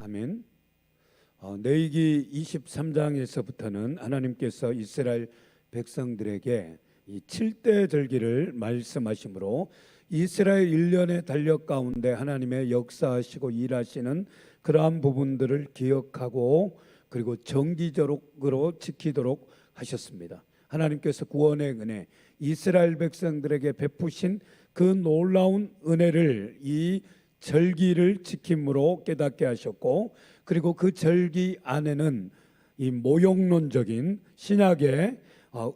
아멘. 레위기 23장에서부터는 하나님께서 이스라엘 백성들에게 이 7대 절기를 말씀하시므로 이스라엘 일련의 달력 가운데 하나님의 역사하시고 일하시는 그러한 부분들을 기억하고 그리고 정기적으로 지키도록 하셨습니다. 하나님께서 구원의 은혜, 이스라엘 백성들에게 베푸신 그 놀라운 은혜를 이 절기를 지킴으로 깨닫게 하셨고, 그리고 그 절기 안에는 이 모욕론적인 신약에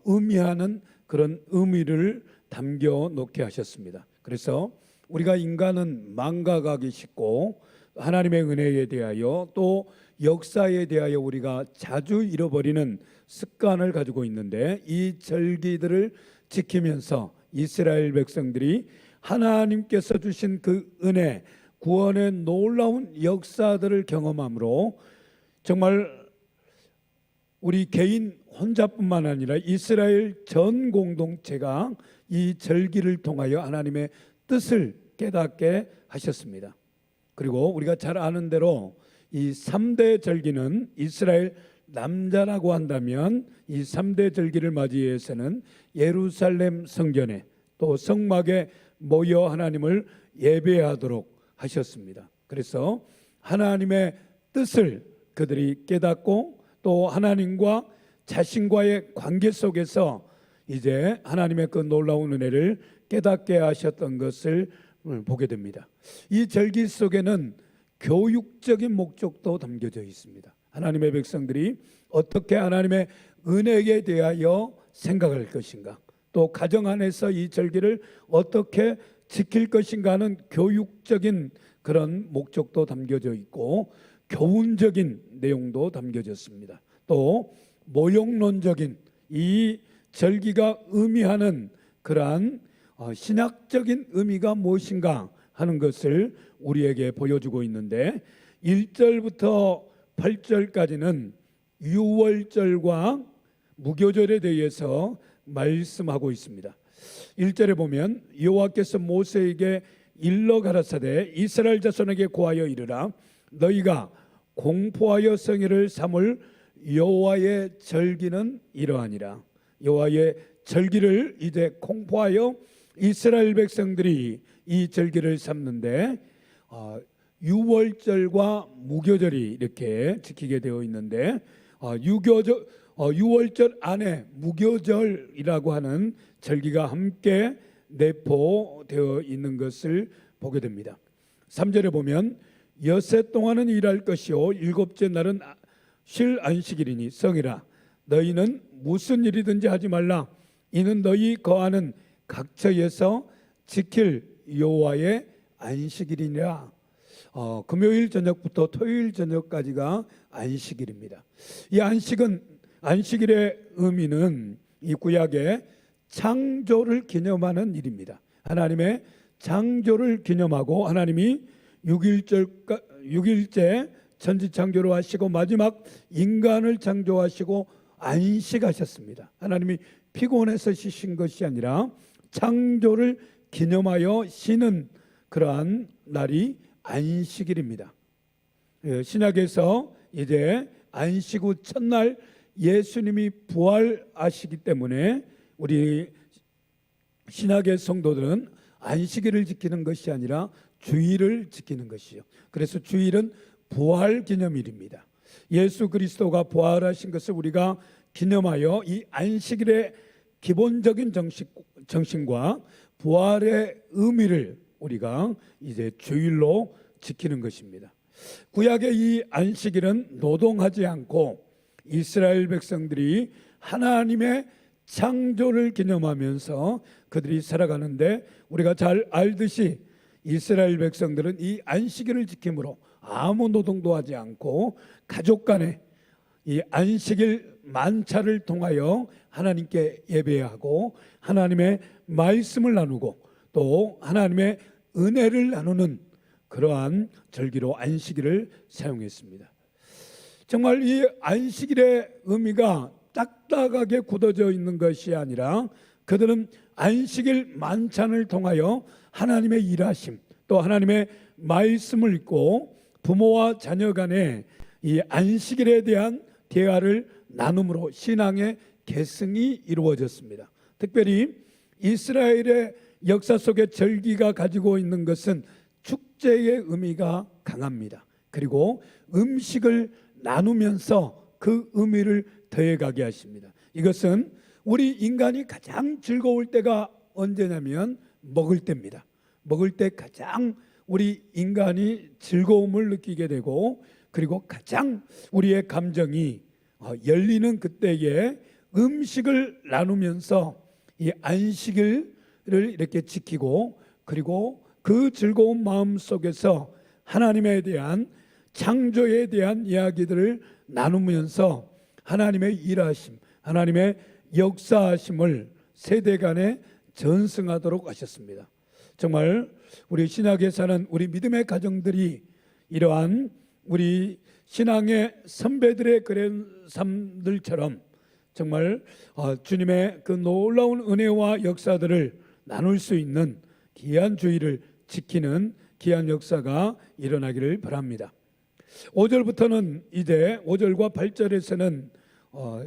의미하는 그런 의미를 담겨 놓게 하셨습니다. 그래서 우리가 인간은 망각하기 쉽고 하나님의 은혜에 대하여 또 역사에 대하여 우리가 자주 잃어버리는 습관을 가지고 있는데, 이 절기들을 지키면서 이스라엘 백성들이 하나님께서 주신 그 은혜, 구원의 놀라운 역사들을 경험함으로 정말 우리 개인 혼자뿐만 아니라 이스라엘 전 공동체가 이 절기를 통하여 하나님의 뜻을 깨닫게 하셨습니다. 그리고 우리가 잘 아는 대로 이 3대 절기는 이스라엘 남자라고 한다면 이 3대 절기를 맞이해서는 예루살렘 성전에 또 성막에 모여 하나님을 예배하도록 하셨습니다. 그래서 하나님의 뜻을 그들이 깨닫고 또 하나님과 자신과의 관계 속에서 이제 하나님의 그 놀라운 은혜를 깨닫게 하셨던 것을 보게 됩니다. 이 절기 속에는 교육적인 목적도 담겨져 있습니다. 하나님의 백성들이 어떻게 하나님의 은혜에 대하여 생각할 것인가, 또 가정 안에서 이 절기를 어떻게 지킬 것인가 하는 교육적인 그런 목적도 담겨져 있고, 교훈적인 내용도 담겨졌습니다. 또 모욕론적인 이 절기가 의미하는 그러한 신학적인 의미가 무엇인가 하는 것을 우리에게 보여주고 있는데, 1절부터 8절까지는 유월절과 무교절에 대해서 말씀하고 있습니다. 1절에 보면 여호와께서 모세에게 일러 가라사대 이스라엘 자손에게 고하여 이르라, 너희가 공포하여 성회를 삼을 여호와의 절기는 이러하니라. 여호와의 절기를 이제 공포하여 이스라엘 백성들이 이 절기를 삼는데, 유월절과 무교절이 이렇게 지키게 되어 있는데, 유월절 안에 무교절이라고 하는 절기가 함께 내포되어 있는 것을 보게 됩니다. 3절에 보면 여세 동안은 일할 것이요 일곱째 날은 쉴 안식일이니 성이라. 너희는 무슨 일이든지 하지 말라. 이는 너희 거하는 각처에서 지킬 여호와의 안식일이니라. 금요일 저녁부터 토요일 저녁까지가 안식일입니다. 이 안식일의 의미는 이 구약의 창조를 기념하는 일입니다. 하나님의 창조를 기념하고 하나님이 6일째 천지창조를 하시고 마지막 인간을 창조하시고 안식하셨습니다. 하나님이 피곤해서 쉬신 것이 아니라 창조를 기념하여 쉬는 그러한 날이 안식일입니다. 신약에서 이제 안식 후 첫날 예수님이 부활하시기 때문에 우리 신약의 성도들은 안식일을 지키는 것이 아니라 주일을 지키는 것이요. 그래서 주일은 부활 기념일입니다. 예수 그리스도가 부활하신 것을 우리가 기념하여 이 안식일의 기본적인 정신과 부활의 의미를 우리가 이제 주일로 지키는 것입니다. 구약의 이 안식일은 노동하지 않고 이스라엘 백성들이 하나님의 창조를 기념하면서 그들이 살아가는데, 우리가 잘 알듯이 이스라엘 백성들은 이 안식일을 지킴으로 아무 노동도 하지 않고 가족 간에 이 안식일 만찬을 통하여 하나님께 예배하고 하나님의 말씀을 나누고 또 하나님의 은혜를 나누는 그러한 절기로 안식일을 사용했습니다. 정말 이 안식일의 의미가 딱딱하게 굳어져 있는 것이 아니라 그들은 안식일 만찬을 통하여 하나님의 일하심 또 하나님의 말씀을 읽고 부모와 자녀 간의 이 안식일에 대한 대화를 나눔으로 신앙의 계승이 이루어졌습니다. 특별히 이스라엘의 역사 속에 절기가 가지고 있는 것은 축제의 의미가 강합니다. 그리고 음식을 나누면서 그 의미를 더해가게 하십니다. 이것은 우리 인간이 가장 즐거울 때가 언제냐면 먹을 때입니다. 먹을 때 가장 우리 인간이 즐거움을 느끼게 되고, 그리고 가장 우리의 감정이 열리는 그때에 음식을 나누면서 이 안식일을 이렇게 지키고, 그리고 그 즐거운 마음 속에서 하나님에 대한, 창조에 대한 이야기들을 나누면서 하나님의 일하심, 하나님의 역사하심을 세대 간에 전승하도록 하셨습니다. 정말 우리 신약에 사는 우리 믿음의 가정들이 이러한 우리 신앙의 선배들의 그런 삶들처럼 정말 주님의 그 놀라운 은혜와 역사들을 나눌 수 있는 귀한 주의를 지키는 귀한 역사가 일어나기를 바랍니다. 5절부터는 이제 5절과 8절에서는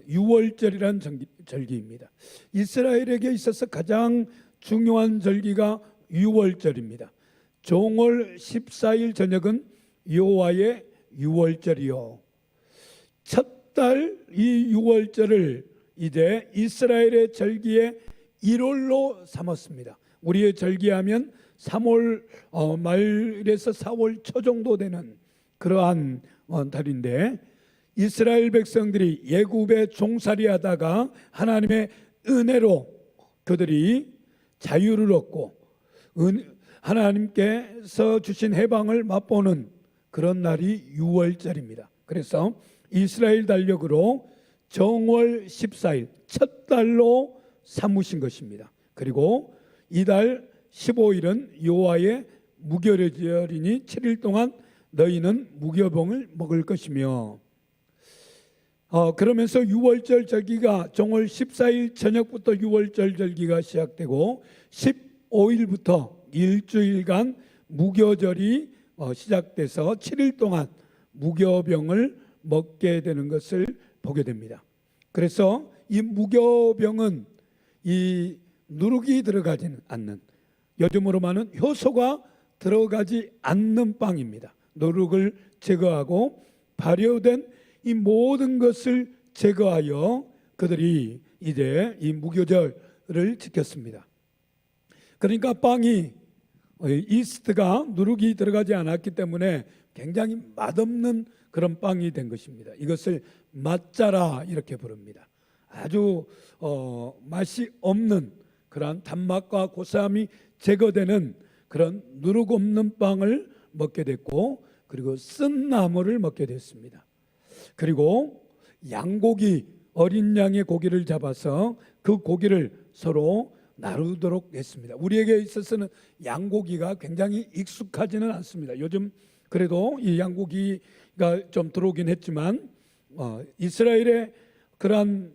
유월절이란 절기입니다. 이스라엘에게 있어서 가장 중요한 절기가 유월절입니다. 종월 14일 저녁은 여호와의 유월절이요, 첫 달 이 유월절을 이제 이스라엘의 절기의 1월로 삼았습니다. 우리의 절기하면 3월 말에서 4월 초 정도 되는 그러한 달인데, 이스라엘 백성들이 애굽에 종살이하다가 하나님의 은혜로 그들이 자유를 얻고 하나님께서 주신 해방을 맛보는 그런 날이 유월절입니다. 그래서 이스라엘 달력으로 정월 14일 첫 달로 삼으신 것입니다. 그리고 이달 15일은 여호와의 무교절이니 7일 동안 너희는 무교병을 먹을 것이며, 그러면서 유월절 절기가 정월 14일 저녁부터 유월절 절기가 시작되고 15일부터 일주일간 무교절이 시작돼서 7일 동안 무교병을 먹게 되는 것을 보게 됩니다. 그래서 이 무교병은 이 누룩이 들어가지는 않는, 요즘으로 말하는 효소가 들어가지 않는 빵입니다. 누룩을 제거하고 발효된 이 모든 것을 제거하여 그들이 이제 이 무교절을 지켰습니다. 그러니까 빵이 이스트가 누룩이 들어가지 않았기 때문에 굉장히 맛없는 그런 빵이 된 것입니다. 이것을 맛자라 이렇게 부릅니다. 아주 맛이 없는 그런 단맛과 고소함이 제거되는 그런 누룩 없는 빵을 먹게 됐고, 그리고 쓴 나물을 먹게 됐습니다. 그리고 양고기, 어린 양의 고기를 잡아서 그 고기를 서로 나누도록 했습니다. 우리에게 있어서는 양고기가 굉장히 익숙하지는 않습니다. 요즘 그래도 이 양고기가 좀 들어오긴 했지만 이스라엘의 그러한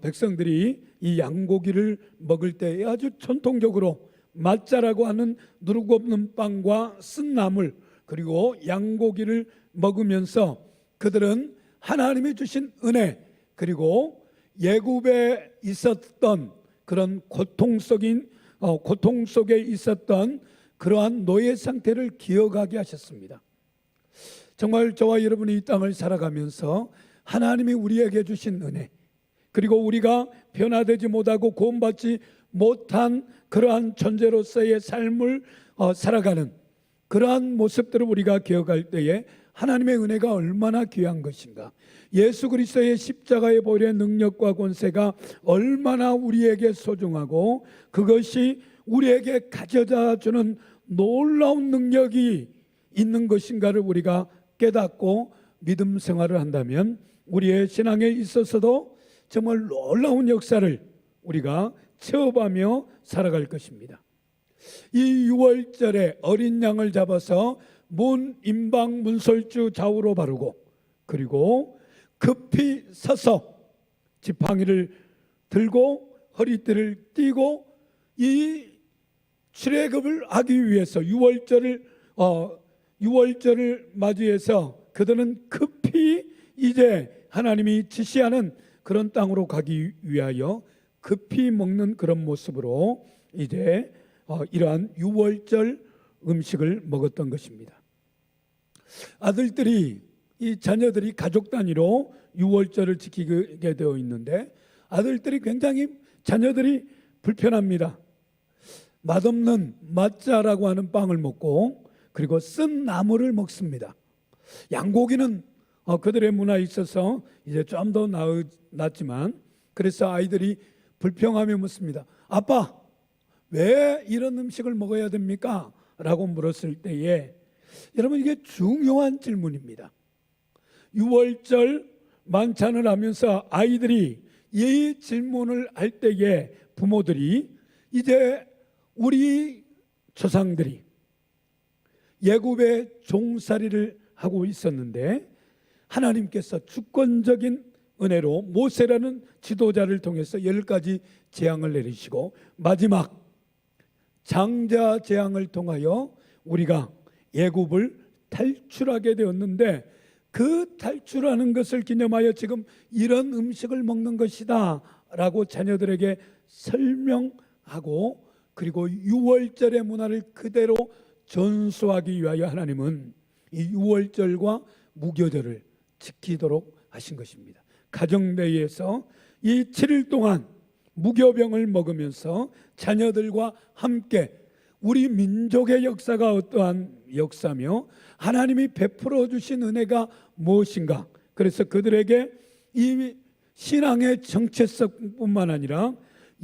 백성들이 이 양고기를 먹을 때 아주 전통적으로 맛자라고 하는 누룩 없는 빵과 쓴 나물 그리고 양고기를 먹으면서 그들은 하나님이 주신 은혜, 그리고 애굽에 있었던 그런 고통 속에 있었던 그러한 노예 상태를 기억하게 하셨습니다. 정말 저와 여러분이 이 땅을 살아가면서 하나님이 우리에게 주신 은혜, 그리고 우리가 변화되지 못하고 구원받지 못한 그러한 존재로서의 삶을 살아가는 그러한 모습들을 우리가 기억할 때에 하나님의 은혜가 얼마나 귀한 것인가, 예수 그리스도의 십자가의 보혈의 능력과 권세가 얼마나 우리에게 소중하고 그것이 우리에게 가져다 주는 놀라운 능력이 있는 것인가를 우리가 깨닫고 믿음 생활을 한다면 우리의 신앙에 있어서도 정말 놀라운 역사를 우리가 체험하며 살아갈 것입니다. 이 6월절에 어린 양을 잡아서 문, 임방, 문설주 좌우로 바르고, 그리고 급히 서서 지팡이를 들고 허리띠를 띠고 이 출애굽을 하기 위해서 6월절을 유월절을 맞이해서 그들은 급히 이제 하나님이 지시하는 그런 땅으로 가기 위하여 급히 먹는 그런 모습으로 이제 이러한 유월절 음식을 먹었던 것입니다. 아들들이, 이 자녀들이 가족 단위로 유월절을 지키게 되어 있는데 아들들이 굉장히, 자녀들이 불편합니다. 맛없는 맛자라고 하는 빵을 먹고 그리고 쓴 나물을 먹습니다. 양고기는 그들의 문화에 있어서 이제 좀 더 낫지만, 그래서 아이들이 불평하며 묻습니다. 아빠, 왜 이런 음식을 먹어야 됩니까? 라고 물었을 때에, 여러분, 이게 중요한 질문입니다. 유월절 만찬을 하면서 아이들이 이 질문을 할 때에 부모들이, 이제 우리 조상들이 애굽의 종살이를 하고 있었는데 하나님께서 주권적인 은혜로 모세라는 지도자를 통해서 10가지 재앙을 내리시고 마지막 장자 재앙을 통하여 우리가 애굽을 탈출하게 되었는데, 그 탈출하는 것을 기념하여 지금 이런 음식을 먹는 것이다 라고 자녀들에게 설명하고, 그리고 유월절의 문화를 그대로 전수하기 위하여 하나님은 이 유월절과 무교절을 지키도록 하신 것입니다. 가정 내에서 이 7일 동안 무교병을 먹으면서 자녀들과 함께 우리 민족의 역사가 어떠한 역사며 하나님이 베풀어 주신 은혜가 무엇인가, 그래서 그들에게 이 신앙의 정체성뿐만 아니라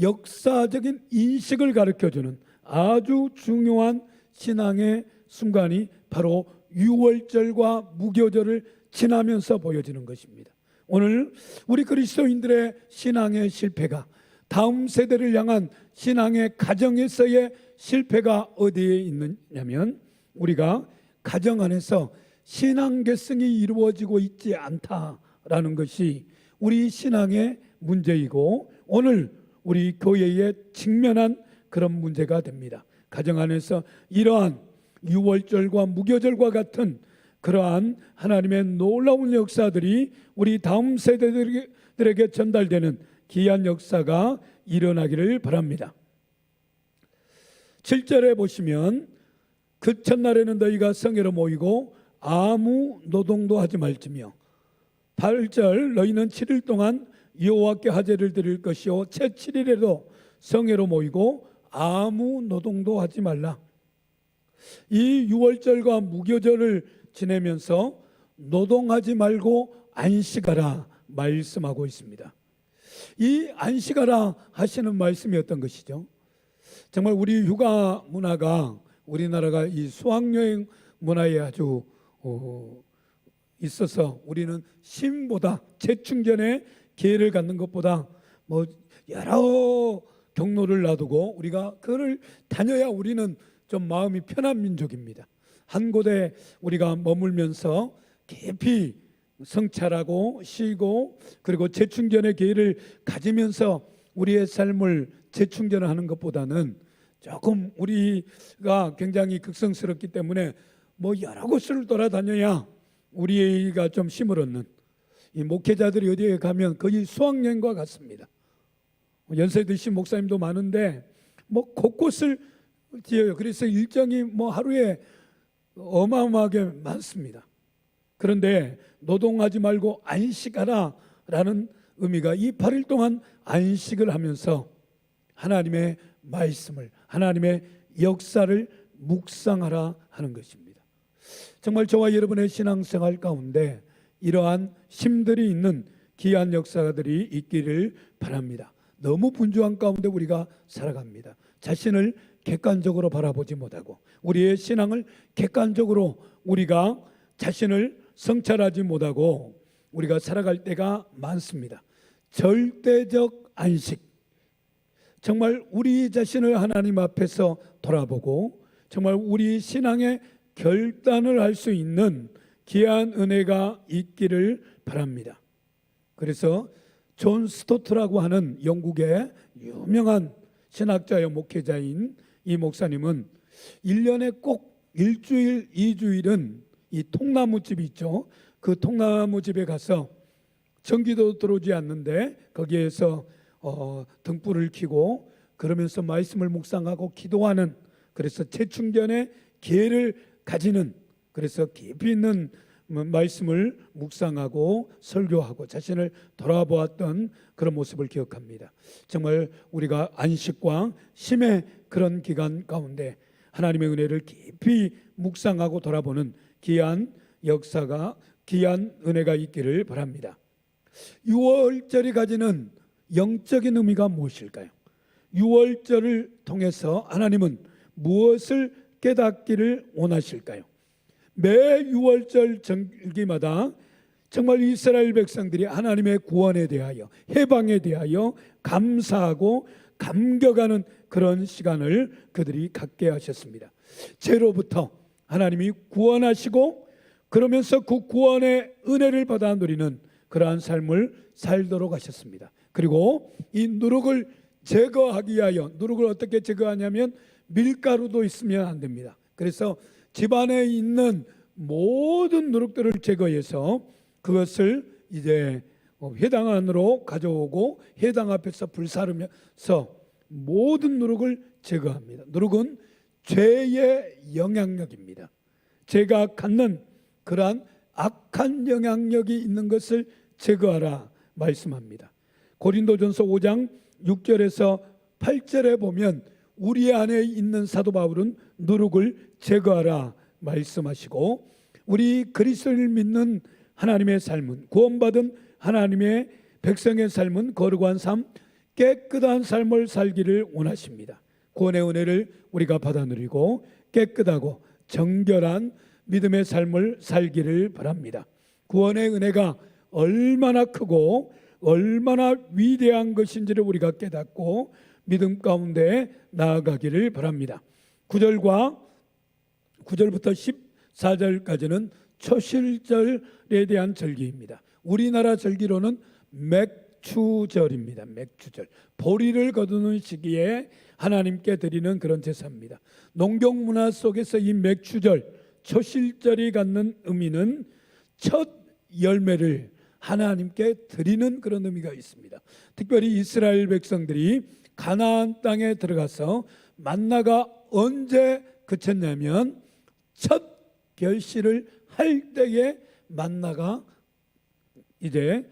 역사적인 인식을 가르쳐주는 아주 중요한 신앙의 순간이 바로 유월절과 무교절을 지나면서 보여지는 것입니다. 오늘 우리 그리스도인들의 신앙의 실패가, 다음 세대를 향한 신앙의 가정에서의 실패가 어디에 있느냐면, 우리가 가정 안에서 신앙 계승이 이루어지고 있지 않다라는 것이 우리 신앙의 문제이고, 오늘 우리 교회에 직면한 그런 문제가 됩니다. 가정 안에서 이러한 유월절과 무교절과 같은 그러한 하나님의 놀라운 역사들이 우리 다음 세대들에게 전달되는 귀한 역사가 일어나기를 바랍니다. 7절에 보시면, 그 첫날에는 너희가 성회로 모이고 아무 노동도 하지 말지며, 8절 너희는 7일 동안 여호와께 하제를 드릴 것이요 제 7일에도 성회로 모이고 아무 노동도 하지 말라. 이 유월절과 무교절을 지내면서 노동하지 말고 안식하라 말씀하고 있습니다. 이 안식하라 하시는 말씀이 어떤 것이죠? 정말 우리 휴가 문화가, 우리나라가 이 수학여행 문화에 아주 있어서 우리는 쉼보다, 재충전의 기회를 갖는 것보다 뭐 여러 경로를 놔두고 우리가 그걸 다녀야 우리는 좀 마음이 편한 민족입니다. 한 곳에 우리가 머물면서 깊이 성찰하고 쉬고 그리고 재충전의 기회를 가지면서 우리의 삶을 재충전하는 것보다는 조금 우리가 굉장히 극성스럽기 때문에 뭐 여러 곳을 돌아다녀야 우리가 좀 힘을 얻는, 이 목회자들이 어디에 가면 거의 수학여행과 같습니다. 연세 드신 목사님도 많은데 뭐 곳곳을 뛰어요. 그래서 일정이 뭐 하루에 어마어마하게 많습니다. 그런데 노동하지 말고 안식하라 라는 의미가, 이 8일 동안 안식을 하면서 하나님의 말씀을, 하나님의 역사를 묵상하라 하는 것입니다. 정말 저와 여러분의 신앙생활 가운데 이러한 힘들이 있는 귀한 역사들이 있기를 바랍니다. 너무 분주한 가운데 우리가 살아갑니다. 자신을 객관적으로 바라보지 못하고 우리의 신앙을 객관적으로 우리가 자신을 성찰하지 못하고 우리가 살아갈 때가 많습니다. 절대적 안식, 정말 우리 자신을 하나님 앞에서 돌아보고 정말 우리 신앙의 결단을 할 수 있는 귀한 은혜가 있기를 바랍니다. 그래서 존 스토트라고 하는 영국의 유명한 신학자여 목회자인 이 목사님은 1년에 꼭 일주일, 2주일은 이 통나무집이 있죠. 그 통나무집에 가서 전기도 들어오지 않는데 거기에서 등불을 켜고 그러면서 말씀을 묵상하고 기도하는, 그래서 재충전의 기회를 가지는, 그래서 깊이 있는 말씀을 묵상하고 설교하고 자신을 돌아보았던 그런 모습을 기억합니다. 정말 우리가 안식과 쉼의 그런 기간 가운데 하나님의 은혜를 깊이 묵상하고 돌아보는 귀한 역사가, 귀한 은혜가 있기를 바랍니다. 유월절이 가지는 영적인 의미가 무엇일까요? 유월절을 통해서 하나님은 무엇을 깨닫기를 원하실까요? 매 유월절 절기마다 정말 이스라엘 백성들이 하나님의 구원에 대하여, 해방에 대하여 감사하고 감격하는 그런 시간을 그들이 갖게 하셨습니다. 죄로부터 하나님이 구원하시고 그러면서 그 구원의 은혜를 받아 누리는 그러한 삶을 살도록 하셨습니다. 그리고 이 누룩을 제거하기 위하여, 누룩을 어떻게 제거하냐면 밀가루도 있으면 안 됩니다. 그래서 집안에 있는 모든 누룩들을 제거해서 그것을 이제 회당 안으로 가져오고 회당 앞에서 불사르면서 모든 누룩을 제거합니다. 누룩은 죄의 영향력입니다. 죄가 갖는 그러한 악한 영향력이 있는 것을 제거하라 말씀합니다. 고린도전서 5장 6절에서 8절에 보면 우리 안에 있는 사도 바울은 누룩을 제거하라 말씀하시고, 우리 그리스도를 믿는 하나님의 삶은, 구원받은 하나님의 백성의 삶은 거룩한 삶, 깨끗한 삶을 살기를 원하십니다. 구원의 은혜를 우리가 받아 누리고 깨끗하고 정결한 믿음의 삶을 살기를 바랍니다. 구원의 은혜가 얼마나 크고 얼마나 위대한 것인지를 우리가 깨닫고 믿음 가운데 나아가기를 바랍니다. 9절부터 14절까지는 초실절에 대한 절기입니다. 우리나라 절기로는 맥추절입니다. 맥추절, 보리를 거두는 시기에 하나님께 드리는 그런 제사입니다. 농경 문화 속에서 이 맥추절, 초실절이 갖는 의미는 첫 열매를 하나님께 드리는 그런 의미가 있습니다. 특별히 이스라엘 백성들이 가나안 땅에 들어가서 만나가 언제 그쳤냐면 첫 결실을 할 때에 만나가 이제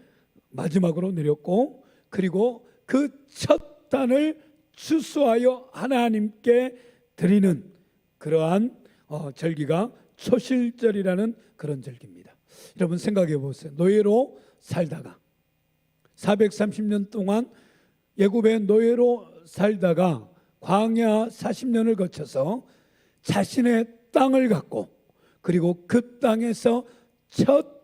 마지막으로 내렸고, 그리고 그 첫 단을 추수하여 하나님께 드리는 그러한 절기가 초실절이라는 그런 절기입니다. 여러분 생각해 보세요. 노예로 살다가 430년 동안 애굽의 노예로 살다가 광야 40년을 거쳐서 자신의 땅을 갖고, 그리고 그 땅에서 첫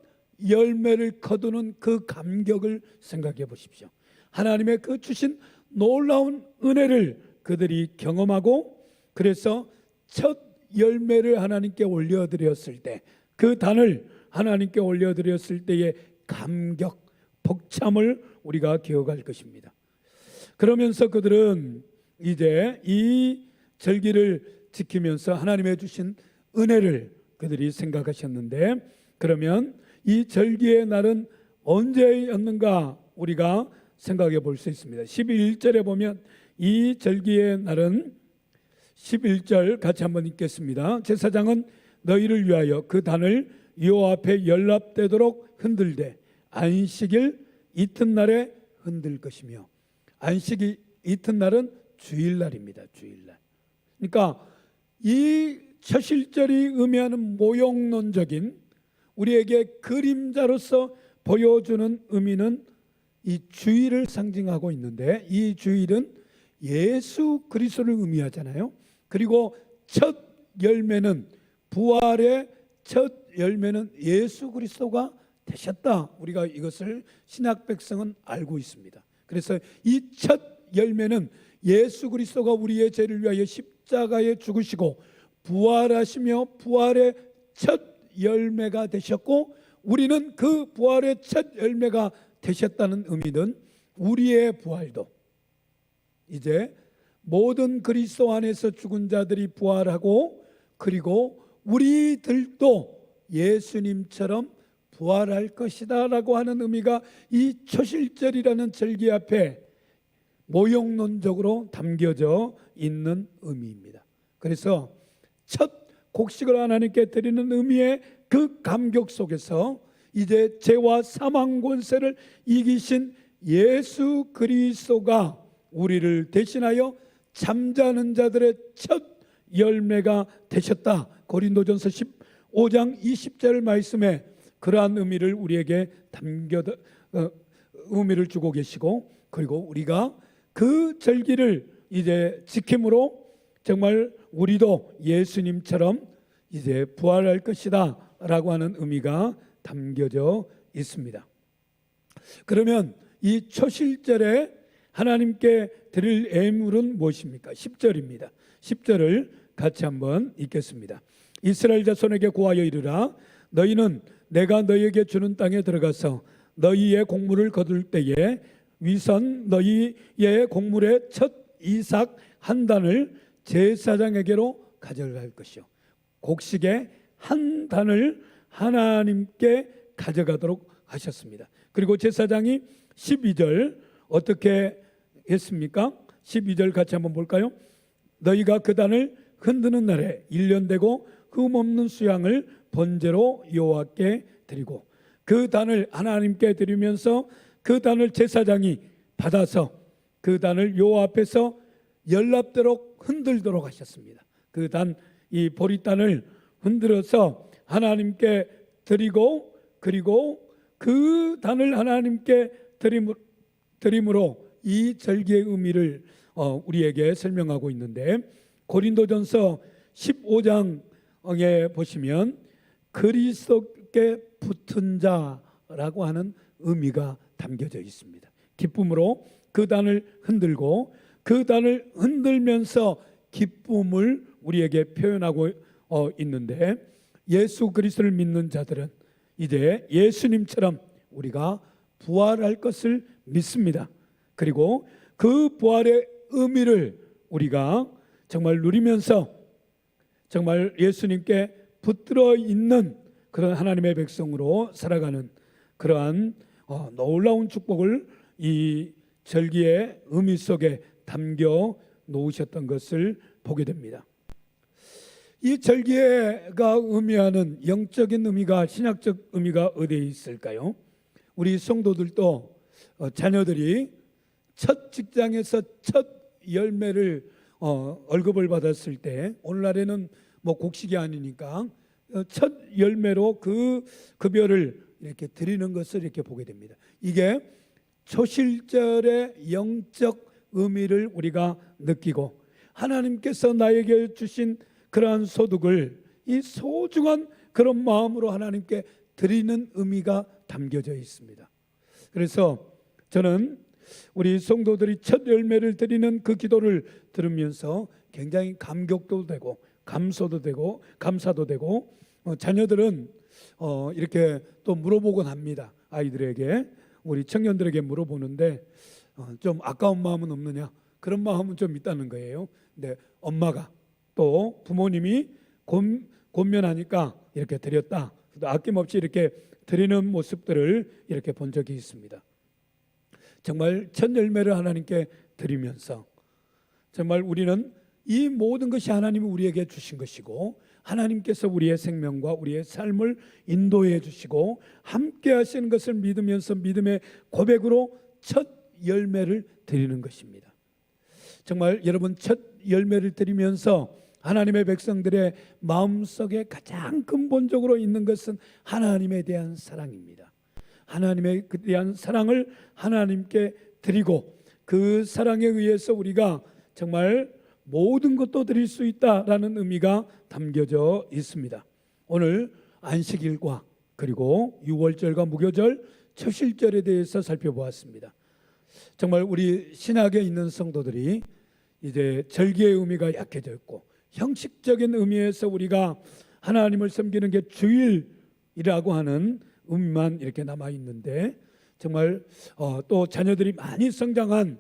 열매를 거두는 그 감격을 생각해 보십시오. 하나님의 그 주신 놀라운 은혜를 그들이 경험하고, 그래서 첫 열매를 하나님께 올려드렸을 때, 그 단을 하나님께 올려드렸을 때의 감격, 벅참을 우리가 기억할 것입니다. 그러면서 그들은 이제 이 절기를 지키면서 하나님의 주신 은혜를 그들이 생각하셨는데, 그러면 이 절기의 날은 언제였는가 우리가 생각해 볼 수 있습니다. 11절에 보면 이 절기의 날은, 11절 같이 한번 읽겠습니다. 제사장은 너희를 위하여 그 단을 여호와 앞에 연락되도록 흔들되 안식일 이튿날에 흔들 것이며, 안식일 이튿날은 주일날입니다. 주일날. 그러니까 이 초실절이 의미하는 모형론적인, 우리에게 그림자로서 보여주는 의미는 이 주일을 상징하고 있는데, 이 주일은 예수 그리스도를 의미하잖아요. 그리고 첫 열매는, 부활의 첫 열매는 예수 그리스도가 되셨다. 우리가 이것을 신약 백성은 알고 있습니다. 그래서 이 첫 열매는 예수 그리스도가 우리의 죄를 위하여 십자가에 죽으시고 부활하시며 부활의 첫 열매가 되셨고, 우리는 그 부활의 첫 열매가 되셨다는 의미는 우리의 부활도 이제 모든 그리스도 안에서 죽은 자들이 부활하고, 그리고 우리들도 예수님처럼 부활할 것이다 라고 하는 의미가 이 초실절이라는 절기 앞에 모형론적으로 담겨져 있는 의미입니다. 그래서 첫 곡식을 하나님께 드리는 의미의 그 감격 속에서 이제 죄와 사망 권세를 이기신 예수 그리스도가 우리를 대신하여 잠자는 자들의 첫 열매가 되셨다. 고린도전서 15장 20절 말씀에 그러한 의미를 우리에게 의미를 주고 계시고, 그리고 우리가 그 절기를 이제 지킴으로 정말 우리도 예수님처럼 이제 부활할 것이다 라고 하는 의미가 담겨져 있습니다. 그러면 이 초실절에 하나님께 드릴 예물은 무엇입니까? 10절입니다. 10절을 같이 한번 읽겠습니다. 이스라엘 자손에게 고하여 이르라. 너희는 내가 너희에게 주는 땅에 들어가서 너희의 곡물을 거둘 때에 위선 너희의 곡물의 첫 이삭 한 단을 제사장에게로 가져갈 것이요. 곡식의 한 단을 하나님께 가져가도록 하셨습니다. 그리고 제사장이 12절 어떻게 했습니까? 12절 같이 한번 볼까요? 너희가 그 단을 흔드는 날에 1년 되고 흠없는 수양을 번제로 여호와께 드리고, 그 단을 하나님께 드리면서 그 단을 제사장이 받아서 그 단을 여호와 앞에서 연락되도록 흔들도록 하셨습니다. 그 단, 이 보리단을 흔들어서 하나님께 드리고, 그리고 그 단을 하나님께 드림으로 이 절기의 의미를 우리에게 설명하고 있는데, 고린도전서 15장에 보시면 그리스도께 붙은 자라고 하는 의미가 담겨져 있습니다. 기쁨으로 그 단을 흔들고 그 단을 흔들면서 기쁨을 우리에게 표현하고 있는데, 예수 그리스도를 믿는 자들은 이제 예수님처럼 우리가 부활할 것을 믿습니다. 그리고 그 부활의 의미를 우리가 정말 누리면서 정말 예수님께 붙들어 있는 그런 하나님의 백성으로 살아가는 그러한 놀라운 축복을 이 절기의 의미 속에 담겨 놓으셨던 것을 보게 됩니다. 이 절기가 의미하는 영적인 의미가, 신학적 의미가 어디에 있을까요? 우리 성도들도 자녀들이 첫 직장에서 첫 열매를 월급을 받았을 때, 오늘날에는 뭐 곡식이 아니니까 첫 열매로 그 급여를 이렇게 드리는 것을 이렇게 보게 됩니다. 이게 초실절의 영적 의미를 우리가 느끼고, 하나님께서 나에게 주신 그러한 소득을 이 소중한 그런 마음으로 하나님께 드리는 의미가 담겨져 있습니다. 그래서 저는 우리 성도들이 첫 열매를 드리는 그 기도를 들으면서 굉장히 감격도 되고 감사도 되고 자녀들은 이렇게 또 물어보곤 합니다. 아이들에게, 우리 청년들에게 물어보는데 좀 아까운 마음은 없느냐, 그런 마음은 좀 있다는 거예요. 근데 엄마가 또 부모님이 권면하니까 이렇게 드렸다, 아낌없이 이렇게 드리는 모습들을 이렇게 본 적이 있습니다. 정말 첫 열매를 하나님께 드리면서 정말 우리는 이 모든 것이 하나님이 우리에게 주신 것이고, 하나님께서 우리의 생명과 우리의 삶을 인도해 주시고 함께 하시는 것을 믿으면서 믿음의 고백으로 첫 열매를 드리는 것입니다. 정말 여러분, 첫 열매를 드리면서 하나님의 백성들의 마음속에 가장 근본적으로 있는 것은 하나님에 대한 사랑입니다. 하나님에 대한 사랑을 하나님께 드리고, 그 사랑에 의해서 우리가 정말 모든 것도 드릴 수 있다라는 의미가 담겨져 있습니다. 오늘 안식일과 그리고 유월절과 무교절, 초실절에 대해서 살펴보았습니다. 정말 우리 신학에 있는 성도들이 이제 절기의 의미가 약해져 있고, 형식적인 의미에서 우리가 하나님을 섬기는 게 주일이라고 하는 의미만 이렇게 남아 있는데, 정말 또 자녀들이 많이 성장한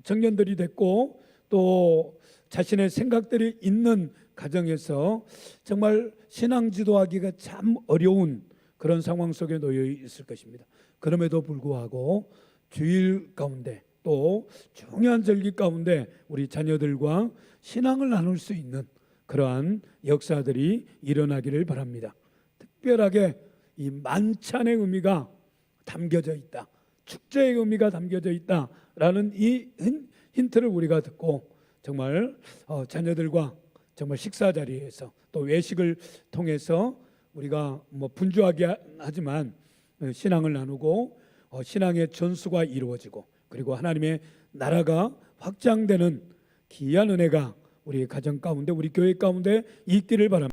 청년들이 됐고 또 자신의 생각들이 있는 가정에서 정말 신앙 지도하기가 참 어려운 그런 상황 속에 놓여 있을 것입니다. 그럼에도 불구하고 주일 가운데 또 중요한 절기 가운데 우리 자녀들과 신앙을 나눌 수 있는 그러한 역사들이 일어나기를 바랍니다. 특별하게 이 만찬의 의미가 담겨져 있다, 축제의 의미가 담겨져 있다라는 이 힌트를 우리가 듣고 정말 자녀들과 정말 식사 자리에서 또 외식을 통해서 우리가 뭐 분주하게 하지만 신앙을 나누고 신앙의 전수가 이루어지고 그리고 하나님의 나라가 확장되는 귀한 은혜가 우리 가정 가운데 우리 교회 가운데 있기를 바랍니다.